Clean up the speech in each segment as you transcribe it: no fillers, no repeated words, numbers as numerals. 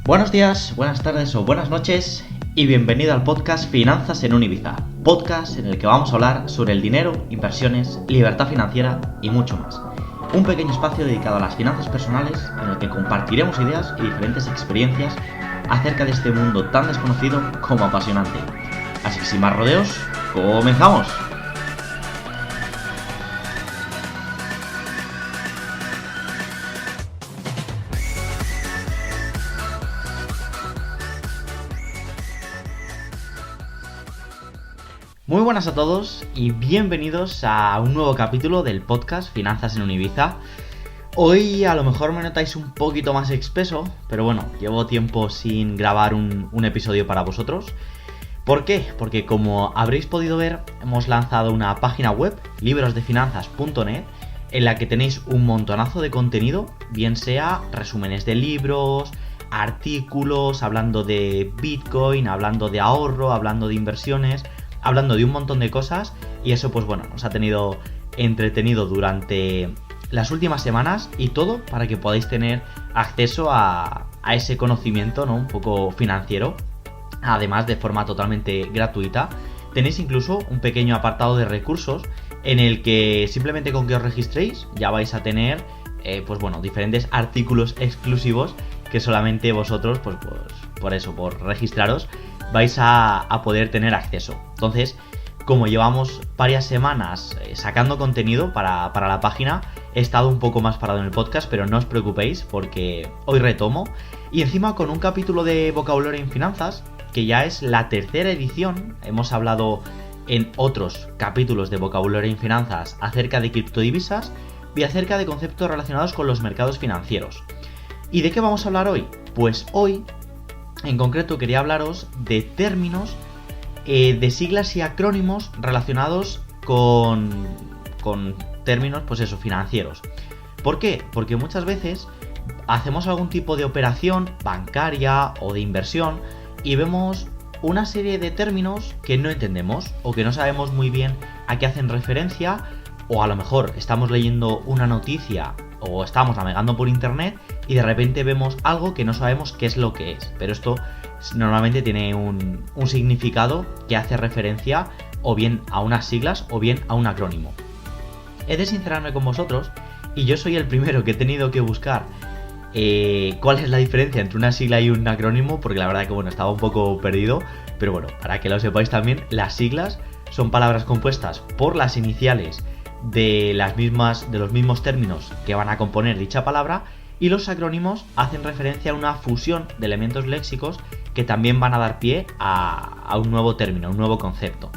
Buenos días, buenas tardes o buenas noches y bienvenido al podcast Finanzas en un Ibiza, podcast en el que vamos a hablar sobre el dinero, inversiones, libertad financiera y mucho más. Un pequeño espacio dedicado a las finanzas personales en el que compartiremos ideas y diferentes experiencias acerca de este mundo tan desconocido como apasionante. Así que sin más rodeos, ¡comenzamos! Muy buenas a todos y bienvenidos a un nuevo capítulo del podcast Finanzas en un Ibiza. Hoy a lo mejor me notáis un poquito más espeso, pero bueno, llevo tiempo sin grabar un episodio para vosotros. ¿Por qué? Porque como habréis podido ver, hemos lanzado una página web, librosdefinanzas.net, en la que tenéis un montonazo de contenido, bien sea resúmenes de libros, artículos, hablando de Bitcoin, hablando de ahorro, hablando de inversiones, hablando de un montón de cosas, y eso pues bueno, nos ha tenido entretenido durante las últimas semanas, y todo para que podáis tener acceso a ese conocimiento, ¿no? Un poco financiero, además de forma totalmente gratuita. Tenéis incluso un pequeño apartado de recursos en el que simplemente con que os registréis ya vais a tener pues bueno, diferentes artículos exclusivos que solamente vosotros pues por registraros vais a poder tener acceso. Entonces, como llevamos varias semanas sacando contenido para la página, he estado un poco más parado en el podcast, pero no os preocupéis porque hoy retomo, y encima con un capítulo de vocabulario en finanzas, que ya es la tercera edición. Hemos hablado en otros capítulos de vocabulario en finanzas acerca de criptodivisas y acerca de conceptos relacionados con los mercados financieros. ¿Y de qué vamos a hablar hoy? Pues hoy en concreto quería hablaros de términos, de siglas y acrónimos relacionados con términos, pues eso, financieros. ¿Por qué? Porque muchas veces hacemos algún tipo de operación bancaria o de inversión y vemos una serie de términos que no entendemos o que no sabemos muy bien a qué hacen referencia, o a lo mejor estamos leyendo una noticia o estamos navegando por internet y de repente vemos algo que no sabemos qué es lo que es, pero esto normalmente tiene un significado que hace referencia o bien a unas siglas o bien a un acrónimo. He de sincerarme con vosotros, y yo soy el primero que he tenido que buscar cuál es la diferencia entre una sigla y un acrónimo, porque la verdad que bueno, estaba un poco perdido, pero bueno, para que lo sepáis también, las siglas son palabras compuestas por las iniciales de los mismos términos que van a componer dicha palabra, y los acrónimos hacen referencia a una fusión de elementos léxicos que también van a dar pie a un nuevo término, un nuevo concepto.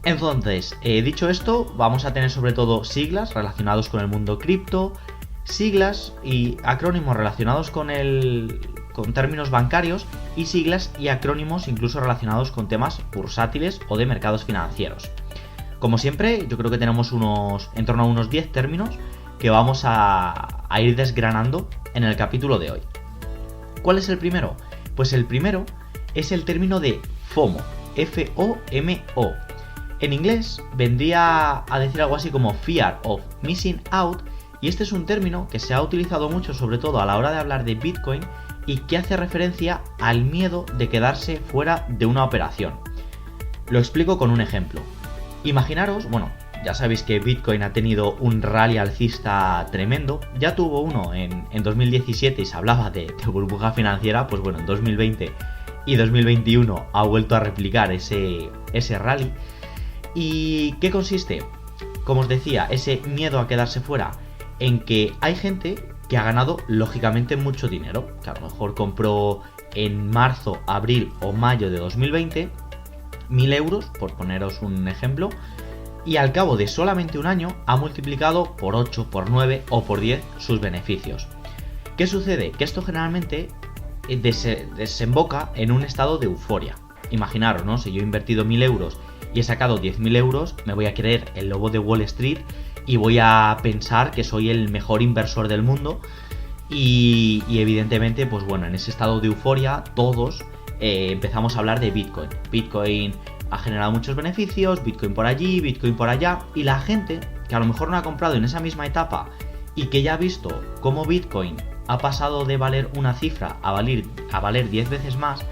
Entonces, dicho esto, vamos a tener sobre todo siglas relacionados con el mundo cripto, siglas y acrónimos relacionados con términos bancarios, y siglas y acrónimos incluso relacionados con temas bursátiles o de mercados financieros. Como siempre, yo creo que tenemos en torno a unos 10 términos que vamos a ir desgranando en el capítulo de hoy. ¿Cuál es el primero? Pues el primero es el término de FOMO, F-O-M-O. En inglés vendría a decir algo así como Fear of Missing Out, y este es un término que se ha utilizado mucho, sobre todo a la hora de hablar de Bitcoin, y que hace referencia al miedo de quedarse fuera de una operación. Lo explico con un ejemplo. Imaginaros, bueno, ya sabéis que Bitcoin ha tenido un rally alcista tremendo, ya tuvo uno en 2017 y se hablaba de burbuja financiera, pues bueno, en 2020 y 2021 ha vuelto a replicar ese rally. ¿Y qué consiste? Como os decía, ese miedo a quedarse fuera, en que hay gente que ha ganado lógicamente mucho dinero, que a lo mejor compró en marzo, abril o mayo de 2020 1.000 euros, por poneros un ejemplo, y al cabo de solamente un año ha multiplicado por 8, por 9 o por 10 sus beneficios. ¿Qué sucede? Que esto generalmente desemboca en un estado de euforia. Imaginaros, ¿no? Si yo he invertido 1.000 euros y he sacado 10.000 euros, me voy a creer el lobo de Wall Street y voy a pensar que soy el mejor inversor del mundo, y evidentemente, pues bueno, en ese estado de euforia todos empezamos a hablar de Bitcoin. Bitcoin ha generado muchos beneficios, Bitcoin por allí, Bitcoin por allá, y la gente que a lo mejor no ha comprado en esa misma etapa y que ya ha visto cómo Bitcoin ha pasado de valer una cifra a valer 10 veces más,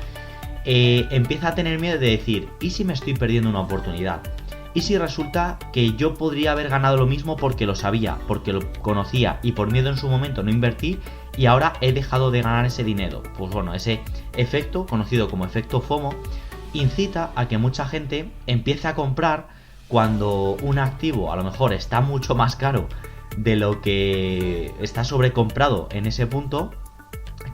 empieza a tener miedo de decir, ¿y si me estoy perdiendo una oportunidad? ¿Y si resulta que yo podría haber ganado lo mismo porque lo sabía, porque lo conocía y por miedo en su momento no invertí y ahora he dejado de ganar ese dinero? Pues bueno, ese efecto, conocido como efecto FOMO, incita a que mucha gente empiece a comprar cuando un activo a lo mejor está mucho más caro de lo que está sobrecomprado en ese punto,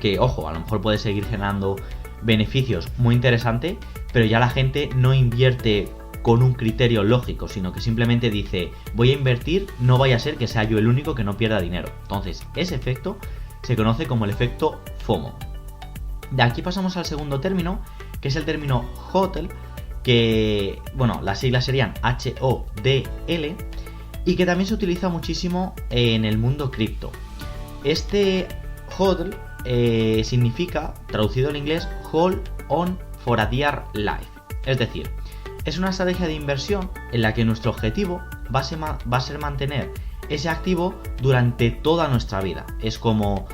que ojo, a lo mejor puede seguir generando beneficios muy interesantes, pero ya la gente no invierte con un criterio lógico, sino que simplemente dice, voy a invertir, no vaya a ser que sea yo el único que no pierda dinero. Entonces, ese efecto se conoce como el efecto FOMO. De aquí pasamos al segundo término, que es el término HODL, que, bueno, las siglas serían HODL, y que también se utiliza muchísimo en el mundo cripto. Este HODL significa, traducido al inglés, Hold on for a dear life. Es decir, es una estrategia de inversión en la que nuestro objetivo va a ser mantener ese activo durante toda nuestra vida. Es como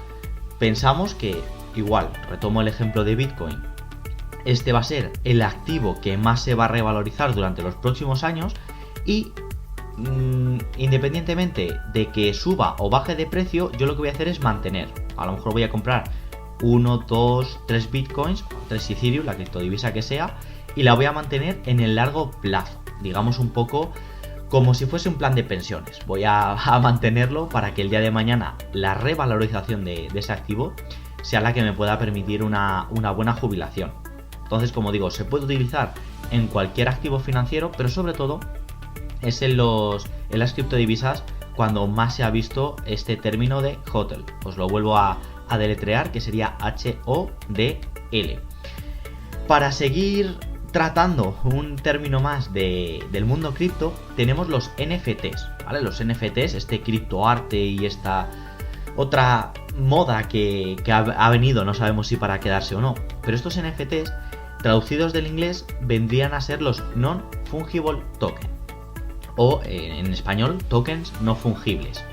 pensamos que, igual, retomo el ejemplo de Bitcoin, este va a ser el activo que más se va a revalorizar durante los próximos años y independientemente de que suba o baje de precio, yo lo que voy a hacer es mantener. A lo mejor voy a comprar 1, 2, 3 Bitcoins, 3 Ethereum, la criptodivisa que sea, y la voy a mantener en el largo plazo, digamos un poco como si fuese un plan de pensiones. Voy a mantenerlo para que el día de mañana la revalorización de ese activo sea la que me pueda permitir una buena jubilación. Entonces, como digo, se puede utilizar en cualquier activo financiero, pero sobre todo es en las criptodivisas cuando más se ha visto este término de HODL. Os lo vuelvo a deletrear, que sería HODL. Para seguir tratando un término más del mundo cripto, tenemos los NFTs, ¿vale? Los NFTs, este criptoarte y esta otra moda que ha venido, no sabemos si para quedarse o no, pero estos NFTs, traducidos del inglés, vendrían a ser los Non-Fungible Token, o en español, tokens no fungibles.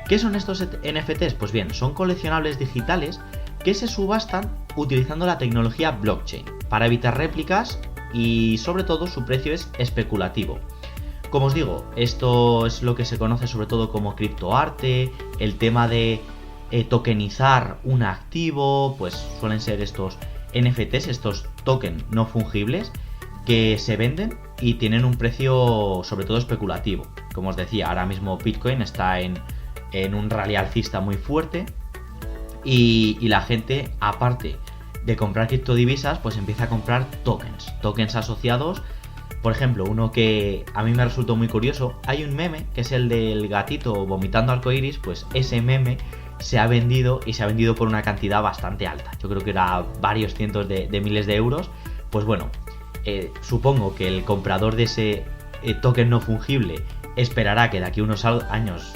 ¿Qué son estos NFTs? Pues bien, son coleccionables digitales que se subastan utilizando la tecnología blockchain para evitar réplicas y sobre todo su precio es especulativo. Como os digo, esto es lo que se conoce sobre todo como criptoarte, el tema de tokenizar un activo, pues suelen ser estos NFTs, estos tokens no fungibles que se venden y tienen un precio sobre todo especulativo. Como os decía, ahora mismo Bitcoin está en un rally alcista muy fuerte y la gente, aparte de comprar criptodivisas, pues empieza a comprar tokens asociados. Por ejemplo, uno que a mí me resultó muy curioso, hay un meme que es el del gatito vomitando arcoiris, pues ese meme se ha vendido y se ha vendido por una cantidad bastante alta. Yo creo que era varios cientos de miles de euros. Pues bueno, supongo que el comprador de ese token no fungible esperará que de aquí a unos años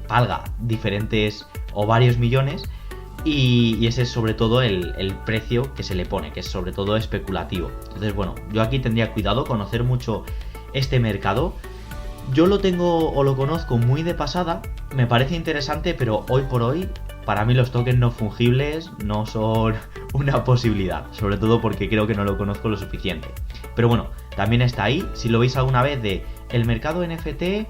valga diferentes o varios millones. Y ese es sobre todo el precio que se le pone, que es sobre todo especulativo. Entonces, bueno, yo aquí tendría cuidado, conocer mucho este mercado. Yo lo tengo o lo conozco muy de pasada, me parece interesante, pero hoy por hoy, para mí los tokens no fungibles no son una posibilidad, sobre todo porque creo que no lo conozco lo suficiente. Pero bueno, también está ahí, si lo veis alguna vez de el mercado NFT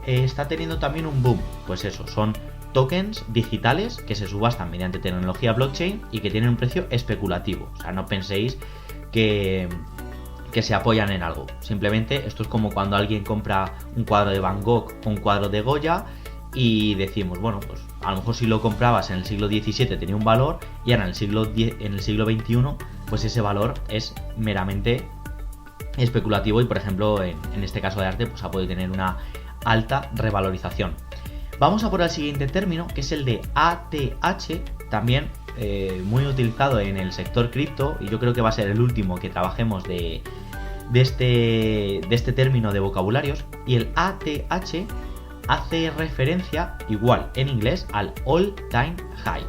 está teniendo también un boom, pues eso, son tokens digitales que se subastan mediante tecnología blockchain y que tienen un precio especulativo. O sea, no penséis que se apoyan en algo. Simplemente esto es como cuando alguien compra un cuadro de Van Gogh o un cuadro de Goya y decimos, bueno, pues a lo mejor si lo comprabas en el siglo XVII tenía un valor y ahora en el siglo XXI pues ese valor es meramente especulativo y por ejemplo en este caso de arte pues ha podido tener una alta revalorización. Vamos a por el siguiente término, que es el de ATH, también muy utilizado en el sector cripto, y yo creo que va a ser el último que trabajemos de este término de vocabularios. Y el ATH hace referencia, igual en inglés, al All Time High.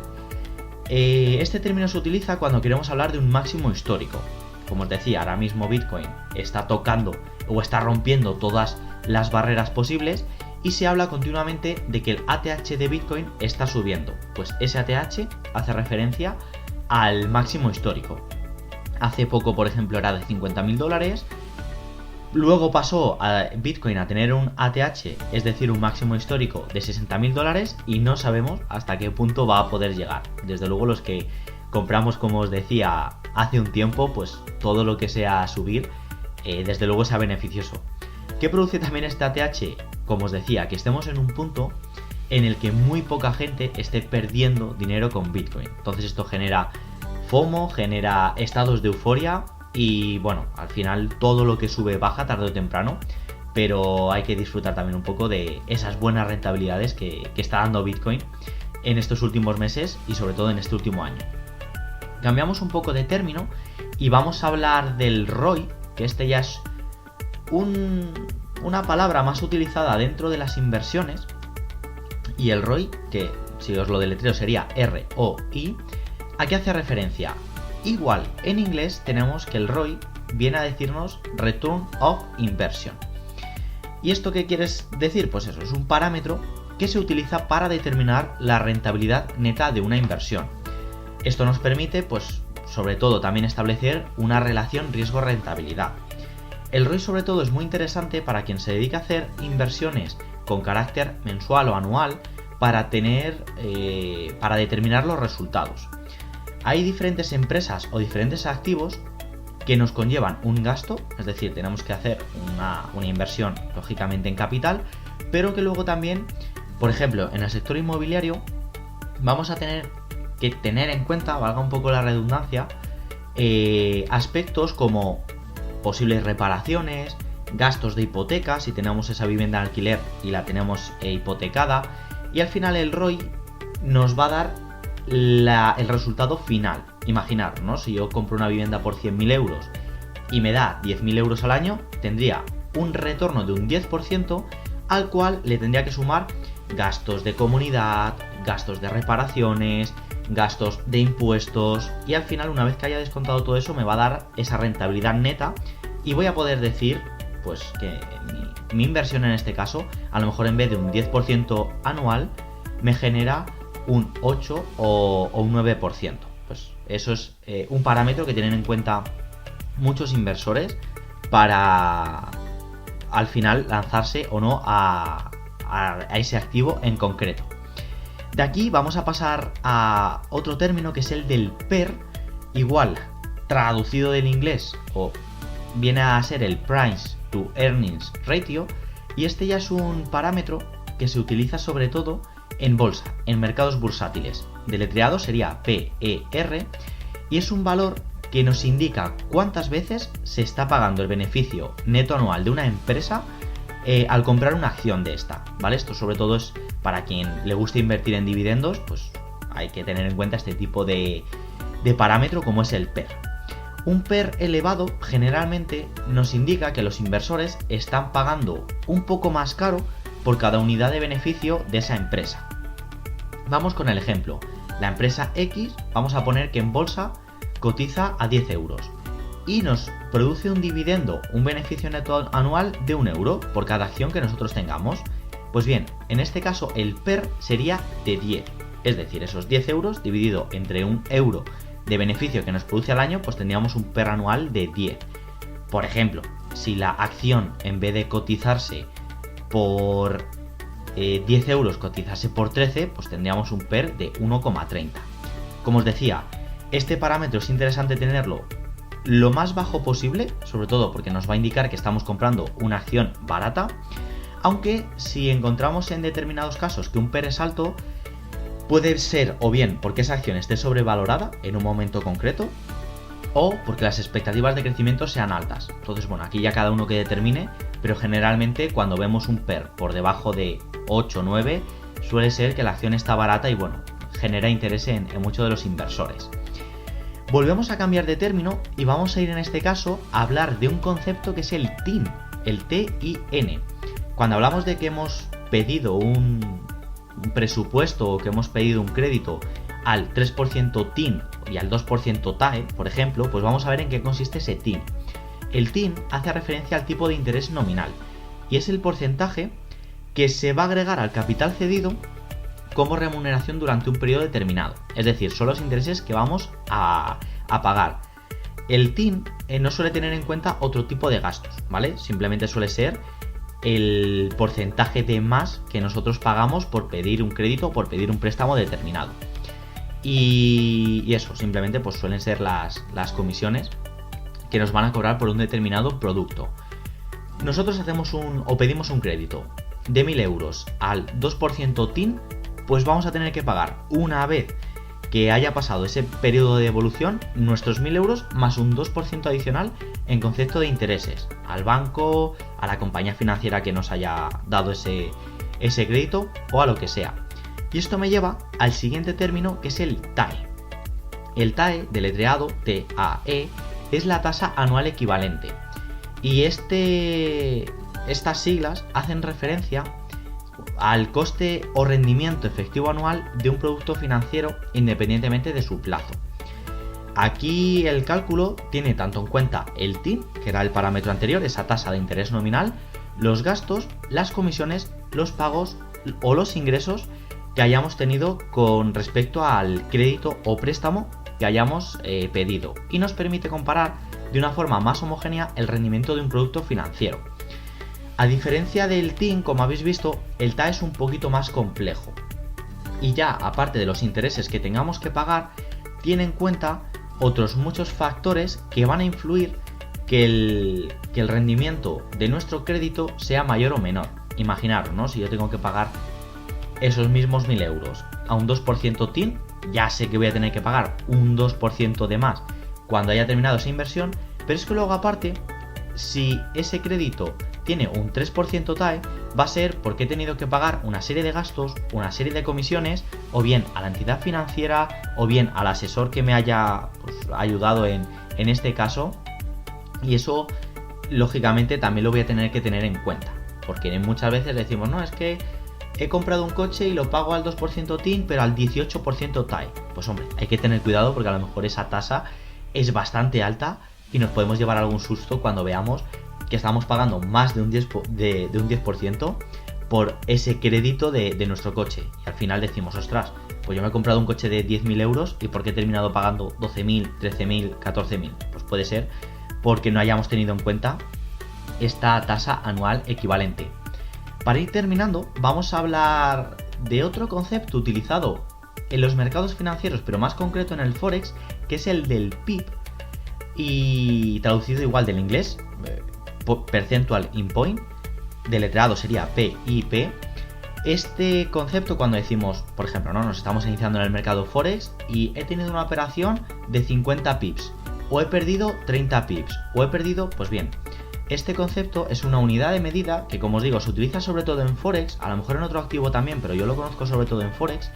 Este término se utiliza cuando queremos hablar de un máximo histórico. Como os decía, ahora mismo Bitcoin está tocando o está rompiendo todas las barreras posibles y se habla continuamente de que el ATH de Bitcoin está subiendo. Pues ese ATH hace referencia al máximo histórico. Hace poco, por ejemplo, era de $50.000. Luego pasó a Bitcoin a tener un ATH, es decir, un máximo histórico de $60.000, y no sabemos hasta qué punto va a poder llegar. Desde luego los que compramos, como os decía, hace un tiempo, pues todo lo que sea subir, desde luego sea beneficioso. ¿Qué produce también este ATH? Como os decía, que estemos en un punto en el que muy poca gente esté perdiendo dinero con Bitcoin. Entonces esto genera FOMO, genera estados de euforia y bueno, al final todo lo que sube baja tarde o temprano, pero hay que disfrutar también un poco de esas buenas rentabilidades que está dando Bitcoin en estos últimos meses y sobre todo en este último año. Cambiamos un poco de término y vamos a hablar del ROI, que este ya es una palabra más utilizada dentro de las inversiones, y el ROI, que si os lo deletreo sería ROI, ¿a qué hace referencia? Igual, en inglés tenemos que el ROI viene a decirnos Return of Inversion. ¿Y esto qué quieres decir? Pues eso, es un parámetro que se utiliza para determinar la rentabilidad neta de una inversión. Esto nos permite, pues, sobre todo también establecer una relación riesgo-rentabilidad. El ROI sobre todo es muy interesante para quien se dedica a hacer inversiones con carácter mensual o anual para determinar los resultados. Hay diferentes empresas o diferentes activos que nos conllevan un gasto, es decir, tenemos que hacer una inversión lógicamente en capital, pero que luego también, por ejemplo, en el sector inmobiliario vamos a tener que tener en cuenta, valga un poco la redundancia, aspectos como posibles reparaciones, gastos de hipoteca si tenemos esa vivienda en alquiler y la tenemos hipotecada, y al final el ROI nos va a dar el resultado final. Imaginar, ¿no? Si yo compro una vivienda por 100.000 euros y me da 10.000 euros al año, tendría un retorno de un 10%, al cual le tendría que sumar gastos de comunidad, gastos de reparaciones, gastos de impuestos, y al final, una vez que haya descontado todo eso, me va a dar esa rentabilidad neta y voy a poder decir pues que mi inversión en este caso, a lo mejor en vez de un 10% anual, me genera un 8 o un 9%. Pues eso es un parámetro que tienen en cuenta muchos inversores para al final lanzarse o no a ese activo en concreto. De aquí vamos a pasar a otro término que es el del PER, igual traducido del inglés, o viene a ser el Price to Earnings Ratio, y este ya es un parámetro que se utiliza sobre todo en bolsa, en mercados bursátiles. Deletreado sería PER, y es un valor que nos indica cuántas veces se está pagando el beneficio neto anual de una empresa al comprar una acción de esta, ¿vale? Esto sobre todo es para quien le gusta invertir en dividendos, pues hay que tener en cuenta este tipo de parámetro como es el PER. Un PER elevado generalmente nos indica que los inversores están pagando un poco más caro por cada unidad de beneficio de esa empresa. Vamos con el ejemplo. La empresa X, vamos a poner que en bolsa cotiza a 10 euros y nos produce un dividendo, un beneficio neto anual de 1 euro por cada acción que nosotros tengamos. Pues bien, en este caso el PER sería de 10, es decir, esos 10 euros dividido entre 1 euro de beneficio que nos produce al año, pues tendríamos un PER anual de 10. Por ejemplo, si la acción en vez de cotizarse por 10 euros cotizase por 13, pues tendríamos un PER de 1,30. Como os decía, este parámetro es interesante tenerlo lo más bajo posible, sobre todo porque nos va a indicar que estamos comprando una acción barata, aunque si encontramos en determinados casos que un PER es alto, puede ser o bien porque esa acción esté sobrevalorada en un momento concreto, o porque las expectativas de crecimiento sean altas. Entonces, bueno, aquí ya cada uno que determine, pero generalmente cuando vemos un PER por debajo de 8 o 9, suele ser que la acción está barata y bueno, genera interés en muchos de los inversores. Volvemos a cambiar de término y vamos a ir en este caso a hablar de un concepto que es el TIN, el TIN. Cuando hablamos de que hemos pedido un presupuesto o que hemos pedido un crédito al 3% TIN y al 2% TAE, por ejemplo, pues vamos a ver en qué consiste ese TIN. El TIN hace referencia al tipo de interés nominal y es el porcentaje que se va a agregar al capital cedido como remuneración durante un periodo determinado. Es decir, son los intereses que vamos a pagar. El TIN no suele tener en cuenta otro tipo de gastos, ¿vale? Simplemente suele ser el porcentaje de más que nosotros pagamos por pedir un crédito o por pedir un préstamo determinado. Y eso, simplemente pues suelen ser las comisiones que nos van a cobrar por un determinado producto. Nosotros pedimos un crédito de 1.000 euros al 2% TIN, pues vamos a tener que pagar una vez que haya pasado ese periodo de devolución nuestros 1.000 euros más un 2% adicional en concepto de intereses al banco, a la compañía financiera que nos haya dado ese crédito o a lo que sea. Y esto me lleva al siguiente término, que es el TAE. El TAE, deletreado TAE, es la tasa anual equivalente. Y estas siglas hacen referencia al coste o rendimiento efectivo anual de un producto financiero independientemente de su plazo. Aquí el cálculo tiene tanto en cuenta el TIN, que era el parámetro anterior, esa tasa de interés nominal, los gastos, las comisiones, los pagos o los ingresos que hayamos tenido con respecto al crédito o préstamo que hayamos pedido, y nos permite comparar de una forma más homogénea el rendimiento de un producto financiero. A diferencia del TIN, como habéis visto, el TAE es un poquito más complejo. Y ya, aparte de los intereses que tengamos que pagar, tiene en cuenta otros muchos factores que van a influir que el rendimiento de nuestro crédito sea mayor o menor. Imaginaros, ¿no? Si yo tengo que pagar esos mismos 1.000 euros a un 2% TIN, ya sé que voy a tener que pagar un 2% de más cuando haya terminado esa inversión, pero es que luego aparte, si ese crédito tiene un 3% TAE, va a ser porque he tenido que pagar una serie de gastos, una serie de comisiones, o bien a la entidad financiera, o bien al asesor que me haya ayudado en este caso, y eso lógicamente también lo voy a tener que tener en cuenta, porque muchas veces decimos, no, es que he comprado un coche y lo pago al 2% TIN, pero al 18% TAE. Pues hombre, hay que tener cuidado porque a lo mejor esa tasa es bastante alta y nos podemos llevar algún susto cuando veamos que estamos pagando más de un 10% por ese crédito de nuestro coche. Y al final decimos, ostras, pues yo me he comprado un coche de 10.000 euros y ¿por qué he terminado pagando 12.000, 13.000, 14.000? Pues puede ser porque no hayamos tenido en cuenta esta tasa anual equivalente. Para ir terminando, vamos a hablar de otro concepto utilizado en los mercados financieros, pero más concreto en el Forex, que es el del PIB, y traducido igual del inglés, Percentual in Point, deletreado sería PIP. Este concepto, cuando decimos, por ejemplo, ¿no? Nos estamos iniciando en el mercado Forex y he tenido una operación de 50 pips, o he perdido 30 pips, o he perdido, pues bien, este concepto es una unidad de medida que, como os digo, se utiliza sobre todo en Forex, a lo mejor en otro activo también, pero yo lo conozco sobre todo en Forex,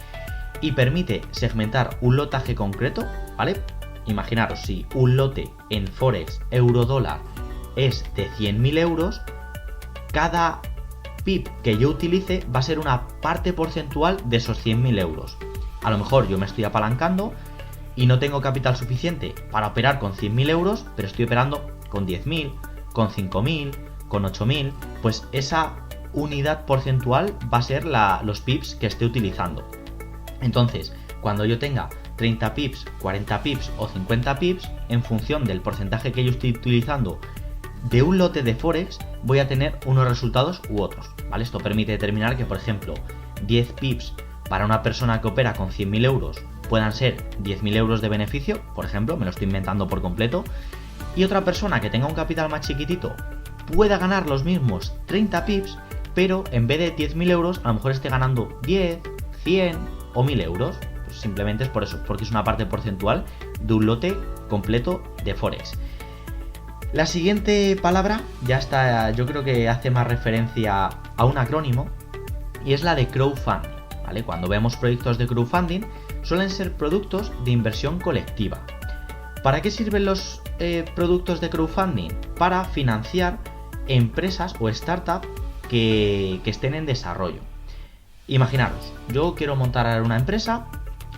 y permite segmentar un lotaje concreto, ¿vale? Imaginaros, si un lote en Forex euro-dólar es de 100.000 euros, cada PIB que yo utilice va a ser una parte porcentual de esos 100.000 euros. A lo mejor yo me estoy apalancando y no tengo capital suficiente para operar con 100.000 euros, pero estoy operando con 10.000, con 5.000, con 8.000, pues esa unidad porcentual va a ser los pips que esté utilizando. Entonces, cuando yo tenga 30 pips, 40 pips o 50 pips, en función del porcentaje que yo estoy utilizando de un lote de Forex, voy a tener unos resultados u otros, ¿vale? Esto permite determinar que, por ejemplo, 10 pips para una persona que opera con 100.000 euros puedan ser 10.000 euros de beneficio, por ejemplo, me lo estoy inventando por completo, y otra persona que tenga un capital más chiquitito pueda ganar los mismos 30 pips, pero en vez de 10.000 euros a lo mejor esté ganando 10, 100 o 1.000 euros. Pues simplemente es por eso, porque es una parte porcentual de un lote completo de Forex. La siguiente palabra ya está, yo creo que hace más referencia a un acrónimo, y es la de crowdfunding, ¿vale? Cuando vemos proyectos de crowdfunding suelen ser productos de inversión colectiva. ¿Para qué sirven los productos de crowdfunding? Para financiar empresas o startups que estén en desarrollo. Imaginaros, yo quiero montar una empresa,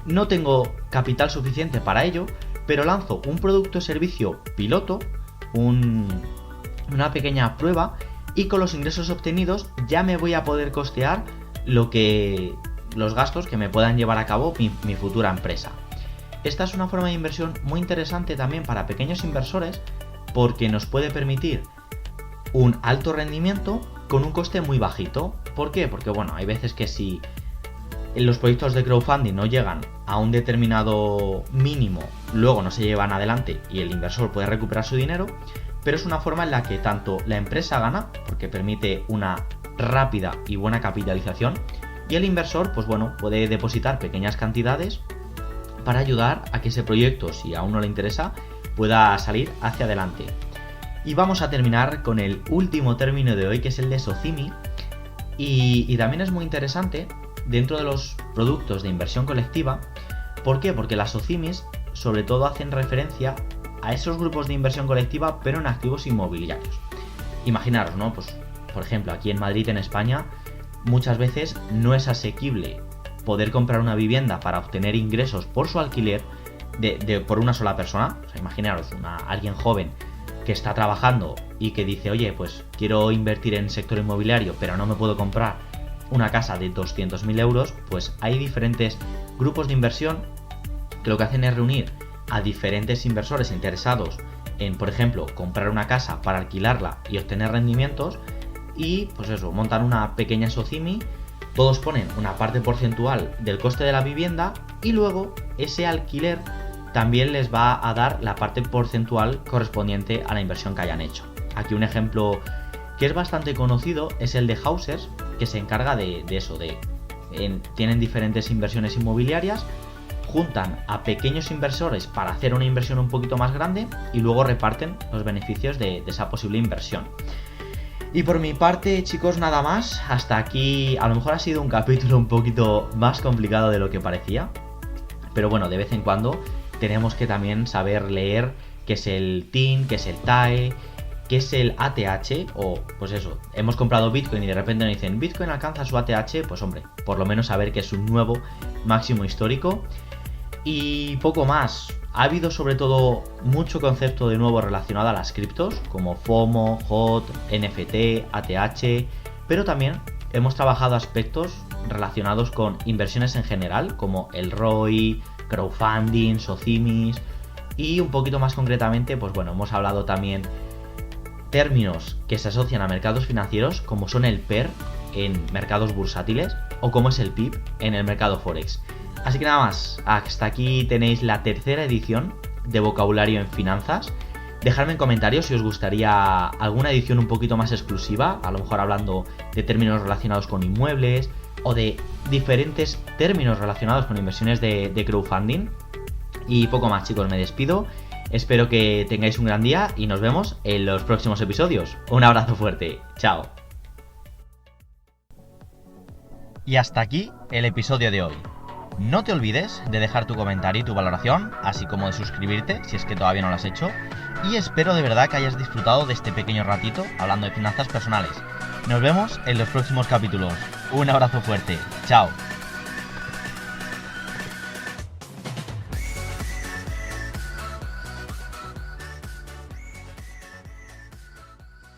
no tengo capital suficiente para ello, pero lanzo un producto o servicio piloto, una pequeña prueba, y con los ingresos obtenidos ya me voy a poder costear los gastos que me puedan llevar a cabo mi futura empresa. Esta es una forma de inversión muy interesante también para pequeños inversores porque nos puede permitir un alto rendimiento con un coste muy bajito. ¿Por qué? Porque bueno, hay veces que si los proyectos de crowdfunding no llegan a un determinado mínimo, luego no se llevan adelante y el inversor puede recuperar su dinero, pero es una forma en la que tanto la empresa gana, porque permite una rápida y buena capitalización, y el inversor, pues bueno, puede depositar pequeñas cantidades para ayudar a que ese proyecto, si aún no le interesa, pueda salir hacia adelante. Y vamos a terminar con el último término de hoy, que es el de SOCIMI, y también es muy interesante dentro de los productos de inversión colectiva. ¿Por qué? Porque las SOCIMIs sobre todo hacen referencia a esos grupos de inversión colectiva, pero en activos inmobiliarios. Imaginaros, ¿no? Pues, por ejemplo, aquí en Madrid, en España, muchas veces no es asequible poder comprar una vivienda para obtener ingresos por su alquiler por una sola persona. O sea, imaginaros alguien joven que está trabajando y que dice, oye, pues quiero invertir en sector inmobiliario, pero no me puedo comprar una casa de 200.000 euros, pues hay diferentes grupos de inversión que lo que hacen es reunir a diferentes inversores interesados en, por ejemplo, comprar una casa para alquilarla y obtener rendimientos, y pues eso, montan una pequeña SOCIMI, todos ponen una parte porcentual del coste de la vivienda y luego ese alquiler también les va a dar la parte porcentual correspondiente a la inversión que hayan hecho. Aquí un ejemplo que es bastante conocido es el de Houses, que se encarga de eso, tienen diferentes inversiones inmobiliarias, juntan a pequeños inversores para hacer una inversión un poquito más grande y luego reparten los beneficios de esa posible inversión. Y por mi parte, chicos, nada más. Hasta aquí, a lo mejor ha sido un capítulo un poquito más complicado de lo que parecía, pero bueno, de vez en cuando tenemos que también saber leer qué es el TIN, qué es el TAE, qué es el ATH, o pues eso, hemos comprado Bitcoin y de repente nos dicen Bitcoin alcanza su ATH, pues hombre, por lo menos saber que es un nuevo máximo histórico. Y poco más. Ha habido sobre todo mucho concepto de nuevo relacionado a las criptos, como FOMO, HOT, NFT, ATH, pero también hemos trabajado aspectos relacionados con inversiones en general, como el ROI, crowdfunding, SOCIMIs, y un poquito más concretamente, pues bueno, hemos hablado también términos que se asocian a mercados financieros, como son el PER en mercados bursátiles o como es el PIB en el mercado Forex. Así que nada más, hasta aquí tenéis la tercera edición de Vocabulario en Finanzas. Dejadme en comentarios si os gustaría alguna edición un poquito más exclusiva, a lo mejor hablando de términos relacionados con inmuebles o de diferentes términos relacionados con inversiones de crowdfunding. Y poco más, chicos, me despido. Espero que tengáis un gran día y nos vemos en los próximos episodios. Un abrazo fuerte, chao. Y hasta aquí el episodio de hoy. No te olvides de dejar tu comentario y tu valoración, así como de suscribirte si es que todavía no lo has hecho, y espero de verdad que hayas disfrutado de este pequeño ratito hablando de finanzas personales. Nos vemos en los próximos capítulos. Un abrazo fuerte, chao.